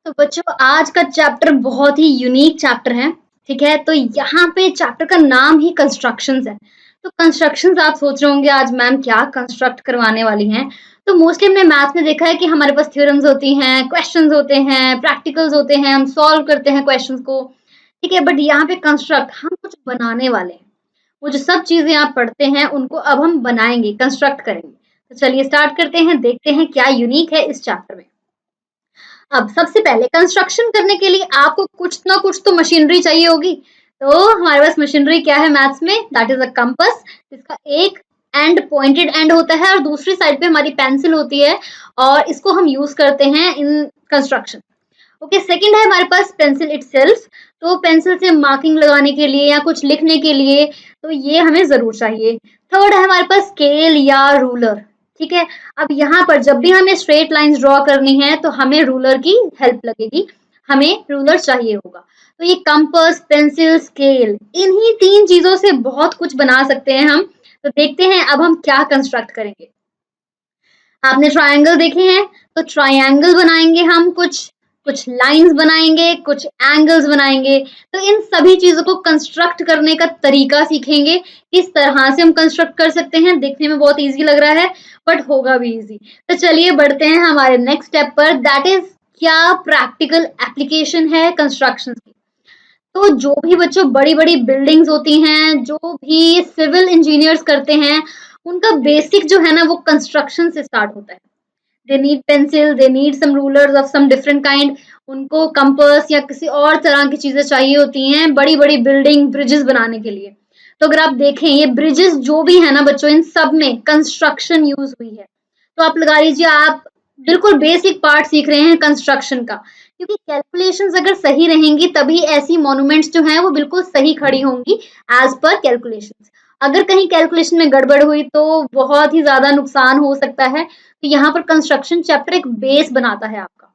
तो बच्चों आज का चैप्टर बहुत ही यूनिक चैप्टर है। ठीक है, तो यहाँ पे चैप्टर का नाम ही कंस्ट्रक्शंस है। तो कंस्ट्रक्शंस आप सोच रहे होंगे आज मैम क्या कंस्ट्रक्ट करवाने वाली हैं। तो मोस्टली हमने मैथ्स में देखा है कि हमारे पास थ्योरम्स होती हैं, क्वेश्चंस होते हैं, प्रैक्टिकल्स होते हैं, हम सॉल्व करते हैं क्वेश्चंस को। ठीक है, बट यहाँ पे कंस्ट्रक्ट हम कुछ बनाने वाले हैं। वो जो सब चीजें आप पढ़ते हैं उनको अब हम बनाएंगे, कंस्ट्रक्ट करेंगे। तो चलिए स्टार्ट करते हैं, देखते हैं क्या यूनिक है इस चैप्टर में। अब सबसे पहले कंस्ट्रक्शन करने के लिए आपको कुछ ना कुछ तो मशीनरी चाहिए होगी। तो हमारे पास मशीनरी क्या है मैथ्स में, दैट इज अ कंपास, जिसका एक एंड पॉइंटेड एंड होता है और दूसरी साइड पे हमारी पेंसिल होती है और इसको हम यूज करते हैं इन कंस्ट्रक्शन। ओके, सेकंड है हमारे पास पेंसिल इटसेल्फ। तो पेंसिल से मार्किंग लगाने के लिए या कुछ लिखने के लिए तो ये हमें जरूर चाहिए। थर्ड है हमारे पास स्केल या रूलर। ठीक है, अब यहाँ पर जब भी हमें स्ट्रेट लाइंस ड्रॉ करनी है तो हमें रूलर की हेल्प लगेगी, हमें रूलर चाहिए होगा। तो ये कंपास, पेंसिल, स्केल, इन्हीं तीन चीजों से बहुत कुछ बना सकते हैं हम। तो देखते हैं अब हम क्या कंस्ट्रक्ट करेंगे। आपने ट्रायंगल देखे हैं, तो ट्रायंगल बनाएंगे हम, कुछ कुछ लाइंस बनाएंगे, कुछ एंगल्स बनाएंगे। तो इन सभी चीजों को कंस्ट्रक्ट करने का तरीका सीखेंगे, किस तरह से हम कंस्ट्रक्ट कर सकते हैं। देखने में बहुत इजी लग रहा है बट होगा भी इजी। तो चलिए बढ़ते हैं हमारे नेक्स्ट स्टेप पर, दैट इज क्या प्रैक्टिकल एप्लीकेशन है कंस्ट्रक्शन की। तो जो भी बच्चों बड़ी बड़ी बिल्डिंग्स होती हैं, जो भी सिविल इंजीनियर्स करते हैं, उनका बेसिक जो है ना वो कंस्ट्रक्शन से स्टार्ट होता है। They need pencil, they need some rulers of some different kind. उनको कंपास या किसी और तरह की चीजें चाहिए होती हैं बड़ी बड़ी बिल्डिंग, ब्रिजेस बनाने के लिए। तो अगर आप देखें ये ब्रिजेस जो भी है ना बच्चों, इन सब में कंस्ट्रक्शन यूज हुई है। तो आप लगा लीजिए आप बिल्कुल बेसिक पार्ट सीख रहे हैं कंस्ट्रक्शन का, क्योंकि कैलकुलेशंस अगर सही रहेंगी तभी ऐसी मॉन्यूमेंट्स जो हैं वो बिल्कुल सही खड़ी होंगी एज पर कैलकुलेशंस। अगर कहीं कैलकुलेशन में गड़बड़ हुई तो बहुत ही ज्यादा नुकसान हो सकता है। तो यहाँ पर कंस्ट्रक्शन चैप्टर एक बेस बनाता है आपका।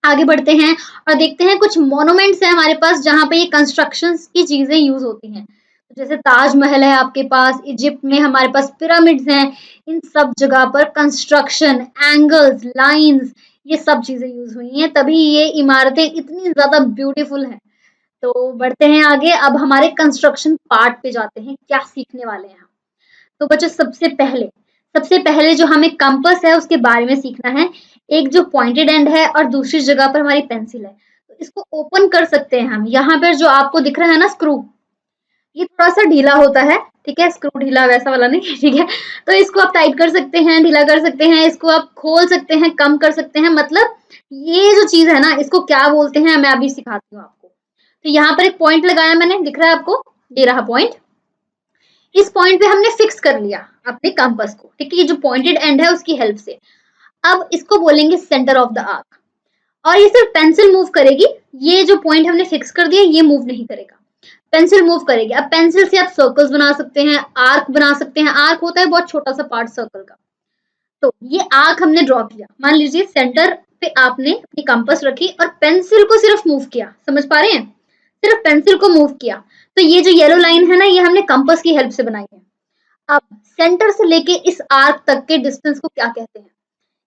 आगे बढ़ते हैं और देखते हैं कुछ मॉन्यूमेंट्स है हमारे पास जहां पे ये कंस्ट्रक्शन की चीजें यूज होती हैं। जैसे ताजमहल है आपके पास, इजिप्ट में हमारे पास पिरामिड्स हैं। इन सब जगह पर कंस्ट्रक्शन, एंगल्स, लाइंस, ये सब चीजें यूज हुई हैं, तभी ये इमारतें इतनी ज्यादा ब्यूटीफुल हैं। तो बढ़ते हैं आगे, अब हमारे कंस्ट्रक्शन पार्ट पे जाते हैं, क्या सीखने वाले हैं हम। तो बच्चों सबसे पहले जो हमें कंपास है उसके बारे में सीखना है। एक जो पॉइंटेड एंड है और दूसरी जगह पर हमारी पेंसिल है, तो इसको ओपन कर सकते हैं हम। यहाँ पर जो आपको दिख रहा है ना स्क्रू, ये थोड़ा सा ढीला होता है। ठीक है, स्क्रू ढीला वैसा वाला नहीं ठीक है। तो इसको आप टाइट कर सकते हैं, ढीला कर सकते हैं, इसको आप खोल सकते हैं, कम कर सकते हैं। मतलब ये जो चीज है ना इसको क्या बोलते हैं मैं अभी सिखाती हूँ आपको। तो यहाँ पर एक पॉइंट लगाया मैंने, दिख रहा है आपको, ये रहा पॉइंट। इस पॉइंट पे हमने फिक्स कर लिया अपने कंपास को। ठीक है, ये जो पॉइंटेड एंड है उसकी हेल्प से। अब इसको बोलेंगे सेंटर ऑफ द आर्क, और ये सिर्फ पेंसिल मूव करेगी। ये जो पॉइंट हमने फिक्स कर दिया ये मूव नहीं करेगा, पेंसिल मूव करेगी। अब पेंसिल से आप सर्कल्स बना सकते हैं, आर्क बना सकते हैं। आर्क होता है बहुत छोटा सा पार्ट सर्कल का। तो ये आर्क हमने ड्रॉ किया, मान लीजिए सेंटर पे आपने अपनी कंपास रखी और पेंसिल को सिर्फ मूव किया। समझ पा रहे हैं, सिर्फ पेंसिल को मूव किया। तो ये जो येलो लाइन है ना ये हमने कंपास की हेल्प से बनाई है। अब सेंटर से लेके इस आर्क तक के डिस्टेंस को क्या कहते हैं,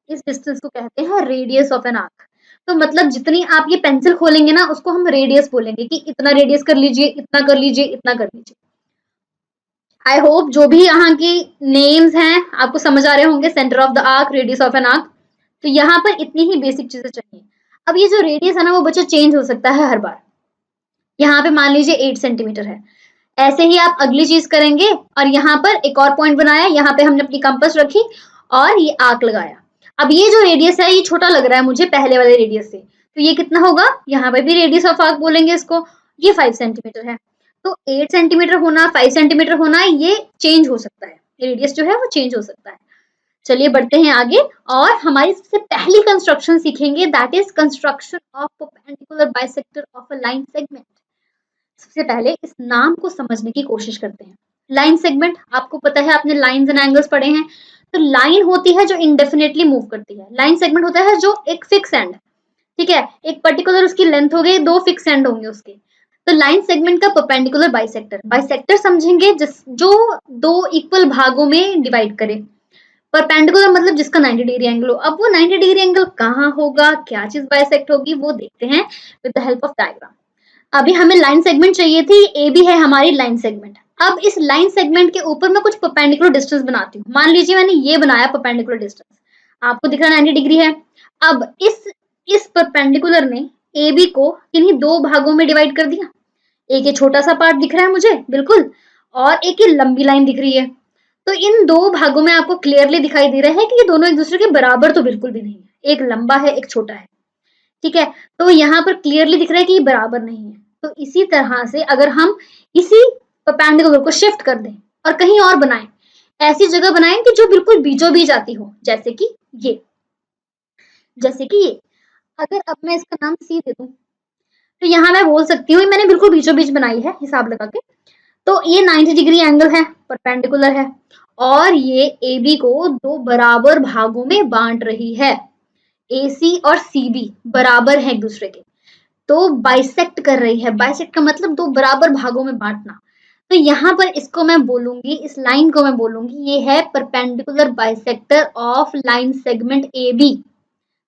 इस डिस्टेंस को कहते हैं रेडियस ऑफ एन आर्क। तो मतलब जितनी आप ये पेंसिल खोलेंगे ना उसको हम रेडियस बोलेंगे कि इतना रेडियस कर लीजिए, इतना कर लीजिए, इतना कर लीजिए। आई होप जो भी यहाँ की नेम्स हैं आपको समझ आ रहे होंगे, centre of the arc, radius of an arc. तो यहाँ पर इतनी ही बेसिक चीजें चाहिए। अब ये जो रेडियस है ना वो बच्चा चेंज हो सकता है हर बार। यहाँ पे मान लीजिए 8 सेंटीमीटर है, ऐसे ही आप अगली चीज करेंगे और यहाँ पर एक और पॉइंट बनाया, यहाँ पे हमने अपनी कंपास रखी और ये आर्क लगाया। अब ये जो रेडियस है ये छोटा लग रहा है मुझे पहले वाले रेडियस से, तो ये कितना होगा, यहाँ पे भी रेडियस ऑफ आर्क बोलेंगे इसको। ये 5 सेंटीमीटर है। तो 8 सेंटीमीटर होना, 5 सेंटीमीटर होना, ये चेंज हो सकता है, रेडियस जो है वो चेंज हो सकता है। चलिए बढ़ते हैं आगे और हमारी सबसे पहली कंस्ट्रक्शन सीखेंगे, that is construction of perpendicular bisector of a line segment. सबसे पहले इस नाम को समझने की कोशिश करते हैं। लाइन सेगमेंट, आपको पता है आपने लाइंस एंड एंगल्स पढ़े हैं। तो लाइन होती है जो इंडेफिनेटली मूव करती है, लाइन सेगमेंट होता है जो एक फिक्स एंड, ठीक है, एक पर्टिकुलर उसकी लेंथ हो गई, दो फिक्स एंड होंगे उसके। तो लाइन सेगमेंट का परपेंडिकुलर बाइसेक्टर, बाइसेक्टर समझेंगे जिस जो दो इक्वल भागों में डिवाइड करे। परपेंडिकुलर मतलब जिसका 90 डिग्री एंगल हो। अब वो 90 डिग्री एंगल कहाँ होगा, क्या चीज बाइसेक्ट होगी, वो देखते हैं with the help of diagram. अभी हमें लाइन सेगमेंट चाहिए थी, ए बी है हमारी लाइन सेगमेंट। अब इस लाइन सेगमेंट के ऊपर मैं कुछ परपेंडिकुलर डिस्टेंस बनाती हूँ। मान लीजिए मैंने ये बनाया परपेंडिकुलर डिस्टेंस, आपको दिख रहा है 90 डिग्री है। अब इस परपेंडिकुलर ने ए बी को किन्हीं दो भागों में डिवाइड कर दिया। एक ये छोटा सा पार्ट दिख रहा है मुझे बिल्कुल, और एक ये लंबी लाइन दिख रही है। तो इन दो भागों में आपको क्लियरली दिखाई दे रहा है कि ये दोनों एक दूसरे के बराबर तो बिल्कुल भी नहीं है, एक लंबा है एक छोटा है, ठीक है। तो यहाँ पर क्लियरली दिख रहा है कि ये बराबर नहीं है। तो इसी तरह से अगर हम इसी परपेंडिकुलर को शिफ्ट कर दें और कहीं और बनाएं, ऐसी जगह बनाएं कि जो बिल्कुल बीचों बीच आती हो, जैसे कि ये, जैसे कि ये। अगर अब मैं इसका नाम सी दे दूं, तो यहाँ मैं बोल सकती हूँ मैंने बिल्कुल बीचों बीच बनाई है हिसाब लगा के। तो ये 90 डिग्री एंगल है, परपेंडिकुलर है, और ये ए बी को दो बराबर भागों में बांट रही है। ए सी और सी बी बराबर है एक दूसरे के, तो बाइसेक्ट कर रही है। बाइसेक्ट का मतलब दो बराबर भागों में बांटना। तो यहाँ पर इसको मैं बोलूंगी, इस लाइन को मैं बोलूंगी ये है perpendicular bisector of line segment A B.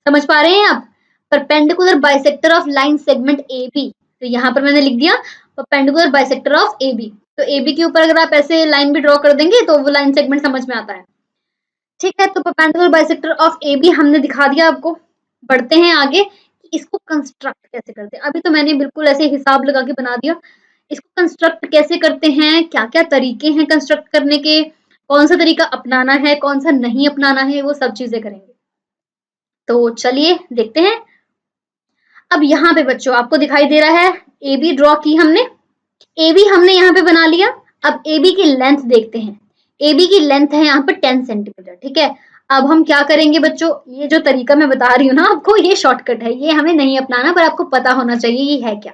समझ पा रहे हैं आप? Perpendicular bisector of line segment A B. तो यहाँ पर मैंने लिख दिया perpendicular bisector of A B. तो ए बी के ऊपर अगर आप ऐसे लाइन भी ड्रॉ कर देंगे तो वो लाइन सेगमेंट समझ में आता है, ठीक है। तो perpendicular bisector of A B हमने दिखा दिया आपको। बढ़ते हैं आगे कि इसको कंस्ट्रक्ट कैसे करते हैं। अभी तो मैंने बिल्कुल ऐसे हिसाब लगा के बना दिया, इसको कंस्ट्रक्ट कैसे करते हैं, क्या क्या तरीके हैं कंस्ट्रक्ट करने के, कौन सा तरीका अपनाना है कौन सा नहीं अपनाना है, वो सब चीजें करेंगे। तो चलिए देखते हैं। अब यहाँ पे बच्चों आपको दिखाई दे रहा है ए बी ड्रॉ की हमने, ए बी हमने यहाँ पे बना लिया। अब ए बी की लेंथ देखते हैं। ए बी की लेंथ है यहाँ पर 10 सेंटीमीटर, ठीक है। अब हम क्या करेंगे बच्चों, ये जो तरीका मैं बता रही हूँ ना आपको, ये शॉर्टकट है, ये हमें नहीं अपनाना, पर आपको पता होना चाहिए ये है क्या।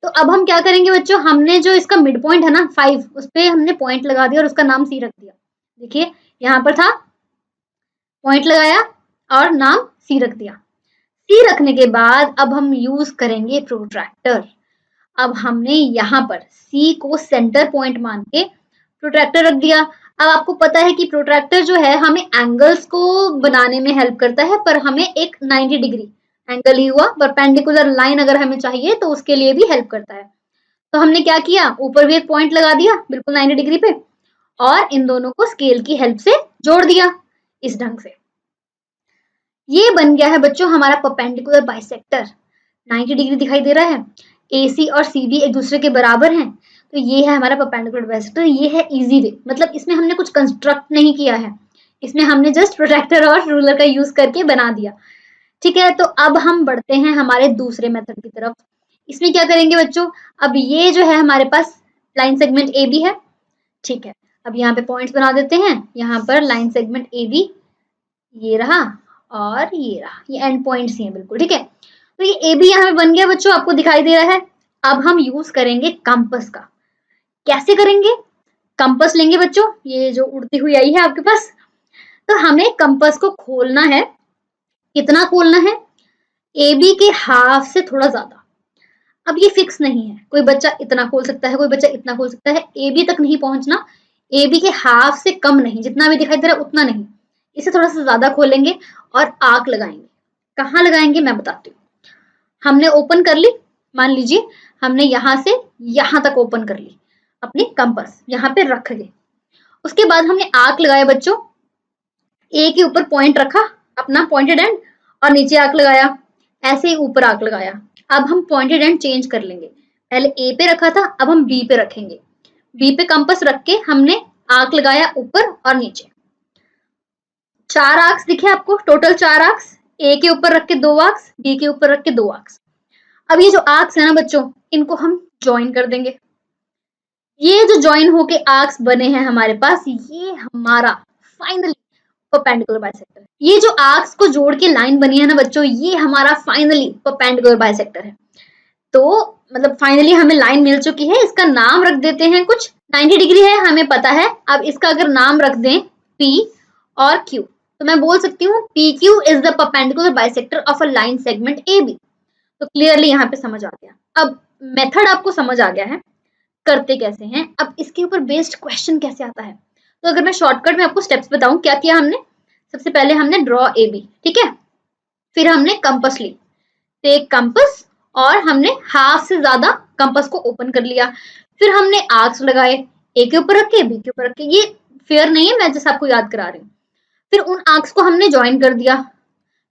तो अब हम क्या करेंगे बच्चों, हमने जो इसका मिड पॉइंट है ना 5, उस पर हमने पॉइंट लगा दिया और उसका नाम सी रख दिया। देखिए यहाँ पर था, पॉइंट लगाया और नाम सी रख दिया। सी रखने के बाद अब हम यूज करेंगे प्रोट्रैक्टर। अब हमने यहाँ पर सी को सेंटर पॉइंट मान के प्रोट्रैक्टर रख दिया। अब आपको पता है कि प्रोट्रैक्टर जो है हमें एंगल्स को बनाने में हेल्प करता है, पर हमें एक 90 डिग्री एंगल ही हुआ, परपेंडिकुलर लाइन अगर हमें चाहिए तो उसके लिए भी हेल्प करता है। तो हमने क्या किया, ऊपर भी एक पॉइंट लगा दिया बिल्कुल 90 डिग्री पे, और इन दोनों को स्केल की हेल्प से जोड़ दिया इस ढंग से। ये बन गया है बच्चों हमारा परपेंडिकुलर बाइसेक्टर। 90 डिग्री दिखाई दे रहा है, ए सी और सी बी एक दूसरे के बराबर हैं, तो ये है हमारा परपेंडिकुलर बाइसेक्टर। ये है इजी वे, मतलब इसमें हमने कुछ कंस्ट्रक्ट नहीं किया है, इसमें हमने जस्ट प्रोट्रैक्टर और रूलर का यूज करके बना दिया, ठीक है। तो अब हम बढ़ते हैं हमारे दूसरे मेथड की तरफ। इसमें क्या करेंगे बच्चों, अब ये जो है हमारे पास लाइन सेगमेंट ए बी है, ठीक है। अब यहाँ पे पॉइंट्स बना देते हैं, यहाँ पर लाइन सेगमेंट ए बी ये रहा और ये रहा, ये एंड पॉइंट्स ही हैं बिल्कुल, ठीक है। तो ये ए बी यहाँ पे बन गया बच्चों, आपको दिखाई दे रहा है। अब हम यूज करेंगे कंपास का। कैसे करेंगे, कंपास लेंगे बच्चों, ये जो उड़ती हुई आई है आपके पास। तो हमें कंपास को खोलना है, कितना खोलना है, ए बी के हाफ से थोड़ा ज्यादा। अब ये फिक्स नहीं है, कोई बच्चा इतना खोल सकता है, कोई बच्चा इतना खोल सकता है, ए बी तक नहीं पहुंचना, ए बी के हाफ से कम नहीं, जितना भी दिखाई दे रहा है उतना नहीं, इसे थोड़ा सा ज्यादा खोलेंगे और आर्क लगाएंगे। कहाँ लगाएंगे मैं बताती हूँ। हमने ओपन कर ली, मान लीजिए हमने यहाँ से यहाँ तक ओपन कर ली अपनी कंपास, यहाँ पे रख गए। उसके बाद हमने आर्क लगाया बच्चों, ए के ऊपर पॉइंट रखा अपना पॉइंटेड एंड, और नीचे आर्क लगाया, ऐसे ही ऊपर आर्क लगाया। अब हम पॉइंटेड एंड चेंज कर लेंगे, पहले ए पे रखा था अब हम बी पे रखेंगे। बी पे कंपास रख के हमने आर्क लगाया ऊपर और नीचे। 4 आर्क्स दिखे आपको, टोटल 4 आर्क्स, ए के ऊपर रख के 2 आर्क्स, बी के ऊपर रख के 2 आर्क्स। अब ये जो आर्क्स है ना बच्चों, इनको हम ज्वाइन कर देंगे। ये जो ज्वाइन होके आर्क्स बने हैं हमारे पास, ये हमारा फाइनली परपेंडिकुलर बाइसेक्टर। ये जो आर्क्स को जोड़ के लाइन बनी है ना बच्चों, ये हमारा फाइनली परपेंडिकुलर बाइसेक्टर है। तो मतलब फाइनली हमें लाइन मिल चुकी है, इसका नाम रख देते हैं कुछ, 90 डिग्री है हमें पता है। अब इसका अगर नाम रख दें P और Q, तो मैं बोल सकती हूँ PQ is the perpendicular bisector of a line segment AB। तो क्लियरली यहाँ पे समझ आ गया। अब मेथड आपको समझ आ गया है, करते कैसे हैं। अब इसके ऊपर बेस्ड क्वेश्चन कैसे आता है, तो अगर मैं शॉर्टकट में आपको स्टेप्स बताऊं, क्या किया हमने, सबसे पहले हमने ड्रॉ ए बी, ठीक है, फिर हमने कंपस ली, टेक कंपस, और हमने हाफ से ज्यादा कंपस को ओपन कर लिया, फिर हमने आर्क्स लगाए, ए के ऊपर रखे, बी के ऊपर रखे, ये फेयर नहीं है, मैं जैसे आपको याद करा रही हूँ। फिर उन आर्क्स को हमने ज्वाइन कर दिया,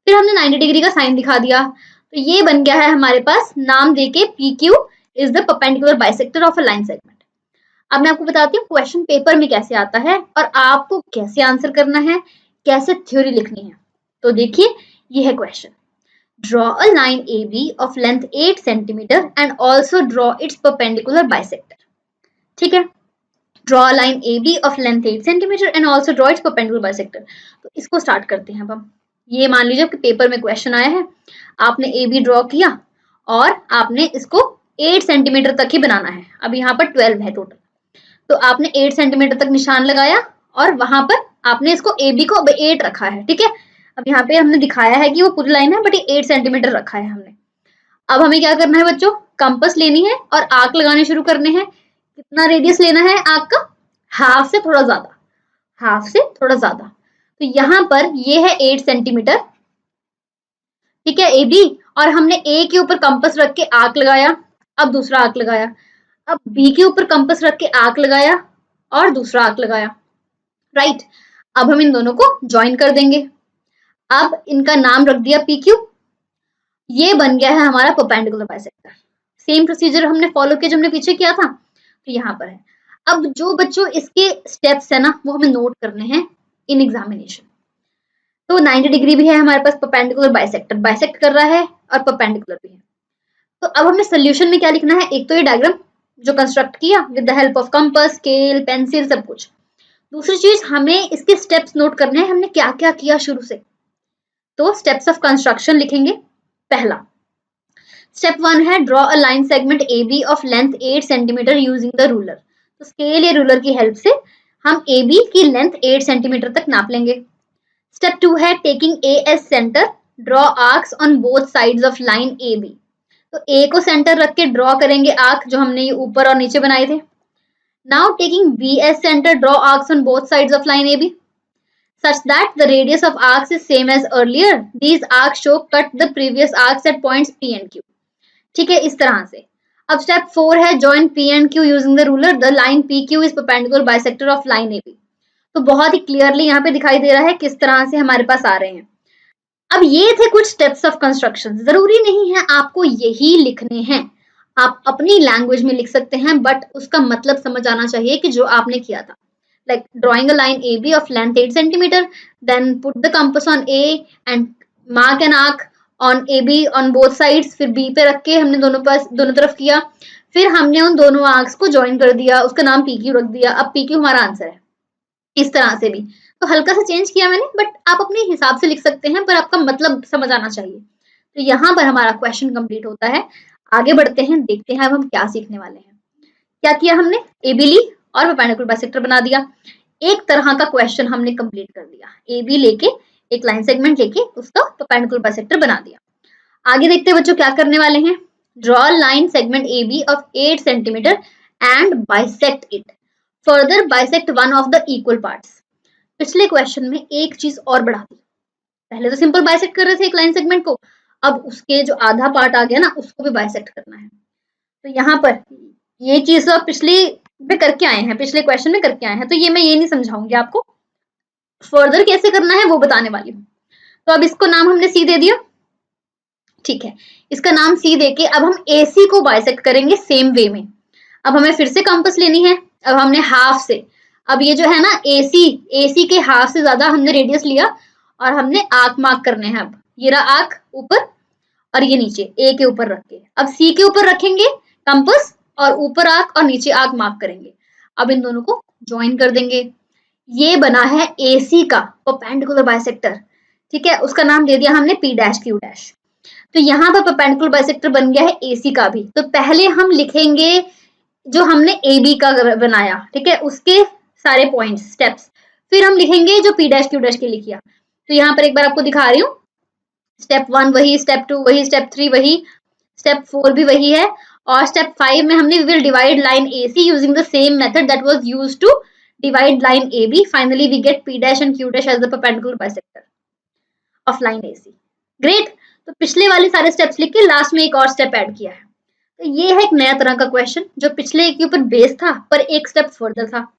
फिर हमने 90 डिग्री का साइन दिखा दिया, तो ये बन गया है हमारे पास नाम देके P Q is the perpendicular bisector of a line segment. अब मैं आपको बताती हूँ क्वेश्चन पेपर में कैसे आता है और आपको कैसे आंसर करना है, कैसे थ्योरी लिखनी है। तो देखिए, ये है question, draw a line AB of length 8 centimeter and also draw its perpendicular bisector। ठीक है, draw a line AB of length 8 centimeter and also draw its perpendicular bisector। तो इसको स्टार्ट करते हैं अब हम। ये मान लीजिए कि पेपर में क्वेश्चन आया है, आपने AB ड्रॉ किया और आपने इसको 8 सेंटीमीटर तक ही बनाना है। अब यहाँ पर 12 है टोटल, तो आपने 8 सेंटीमीटर तक निशान लगाया और वहां पर आपने इसको AB को 8 रखा है, ठीक है। अब यहाँ पे हमने दिखाया है कि वो पूरी लाइन है, बट ये 8 सेंटीमीटर रखा है हमने। अब हमें क्या करना है बच्चों, कंपास लेनी है और आर्क लगाने शुरू करने हैं। कितना रेडियस लेना है आर्क का, हाफ से थोड़ा ज्यादा, हाफ से थोड़ा ज्यादा। तो यहाँ पर ये है 8 सेंटीमीटर, ठीक है, AB, और हमने A के ऊपर कंपास रख के आर्क लगाया, अब दूसरा आर्क लगाया, अब B के ऊपर कंपास रख के आर्क लगाया और दूसरा आर्क लगाया, राइट। अब हम इन दोनों को ज्वाइन कर देंगे, अब इनका नाम रख दिया PQ, ये बन गया है हमारा परपेंडिकुलर बाइसेक्टर। सेम प्रोसीजर हमने फॉलो किया जो हमने पीछे किया था, तो यहाँ पर है। अब जो बच्चों इसके स्टेप्स है ना, वो हमें नोट करने हैं इन एग्जामिनेशन। तो 90 डिग्री भी है हमारे पास परपेंडिकुलर बाइसेक्टर, बाइसेक्ट कर रहा है और परपेंडिकुलर भी है। तो अब हमें सोल्यूशन में क्या लिखना है, एक तो ये डायग्राम जो कंस्ट्रक्ट किया with the help of compass, scale, pencil, सब कुछ। दूसरी चीज, हमें इसके स्टेप्स नोट करने हैं, हमने क्या क्या किया शुरू से। तो स्टेप्स ऑफ कंस्ट्रक्शन लिखेंगे। पहला स्टेप 1 है draw a line segment AB of length 8 centimetre using the ruler. तो स्केल या रूलर की हेल्प से हम AB की लेंथ 8 सेंटीमीटर तक नाप लेंगे। स्टेप 2 है taking A as centre draw arcs on both sides of line AB। तो A को सेंटर रख के ड्रॉ करेंगे आर्क जो हमने ये ऊपर और नीचे बनाए थे। Now taking B as centre draw arcs on both sides of line AB such that the radius of arcs is same as earlier. These arcs show cut the previous arcs at points P and Q। ठीक है, इस तरह से। अब step 4 है join P and Q using the ruler. The line PQ is perpendicular bisector of line AB। तो बहुत ही clearly यहाँ पे दिखाई दे रहा है किस तरह से हमारे पास आ रहे हैं। अब ये थे कुछ स्टेप्स ऑफ कंस्ट्रक्शन। जरूरी नहीं है आपको यही लिखने हैं, आप अपनी लैंग्वेज में लिख सकते हैं, बट उसका मतलब समझ आना चाहिए कि जो आपने किया था। Like drawing a line AB of length 8 centimeter, then put the compass on A and mark an arc on AB on both sides। फिर B पे रख के हमने दोनों तरफ किया, फिर हमने उन दोनों आर्क्स को ज्वाइन कर दिया, उसका नाम PQ रख दिया। अब PQ हमारा आंसर है। इस तरह से भी तो हल्का सा चेंज किया मैंने, बट आप अपने हिसाब से लिख सकते हैं, पर आपका मतलब समझ आना चाहिए। तो यहाँ पर हमारा क्वेश्चन कंप्लीट होता है। आगे बढ़ते हैं, देखते हैं अब हम क्या सीखने वाले हैं। क्या किया हमने, AB ली और परपेंडिकुलर बाइसेक्टर बना दिया। एक तरह का क्वेश्चन हमने कंप्लीट कर दिया, AB लेके एक लाइन सेगमेंट लेके उसका परपेंडिकुलर बाइसेक्टर बना दिया। आगे देखते हैं बच्चों क्या करने वाले हैं। Draw line segment AB of 8 centimetre and bisect it. Further bisect one of the equal parts. पिछले क्वेश्चन में एक चीज और बढ़ा दी, पहले तो सिंपल बाइसेक्ट कर रहे थे एक लाइन सेगमेंट को, अब उसके जो आधा पार्ट आ गया ना, उसको भी बाइसेक्ट करना है। तो यहाँ पर ये चीज तो पिछली में करके आए हैं, पिछले क्वेश्चन में करके आए हैं, तो ये मैं ये नहीं समझाऊंगी आपको, फर्दर कैसे करना है वो बताने वाली हूँ। तो अब इसको नाम हमने C दे दिया, ठीक है, इसका नाम C देके अब हम AC को बाइसेक्ट करेंगे सेम वे में। अब हमें फिर से कंपास लेनी है, अब हमने हाफ से, अब ये जो है ना AC के हाफ से ज्यादा हमने रेडियस लिया और हमने आर्क मार्क करने हैं। अब ये रहा आर्क ऊपर और ये नीचे A के ऊपर रख के, अब C के ऊपर रखेंगे कंपास और ऊपर आर्क और नीचे आर्क मार्क करेंगे। अब इन दोनों को ज्वाइन कर देंगे। ये बना है AC का परपेंडिकुलर बाइसेक्टर, ठीक है, उसका नाम दे दिया हमने P डैश Q डैश। तो यहाँ पर परपेंडिकुलर बाइसेक्टर बन गया है AC का भी। तो पहले हम लिखेंगे जो हमने AB का बनाया, ठीक है, उसके सारे पॉइंट्स स्टेप्स, फिर हम लिखेंगे जो P डैश Q डैश के लिए किया। तो यहाँ पर एक बार आपको दिखा रही हूँ, स्टेप 1 वही, स्टेप 2 वही, स्टेप 3 वही, स्टेप 4 भी वही है, और स्टेप 5 में हमने will divide line AC using the same method that was used to divide line AB, finally we get P dash and Q dash as the perpendicular bisector of line AC. Great. तो पिछले वाले सारे steps लिख के last में एक और step add किया है। तो ये है एक नया तरह का क्वेश्चन जो पिछले के ऊपर बेस था पर एक स्टेप फर्दर था।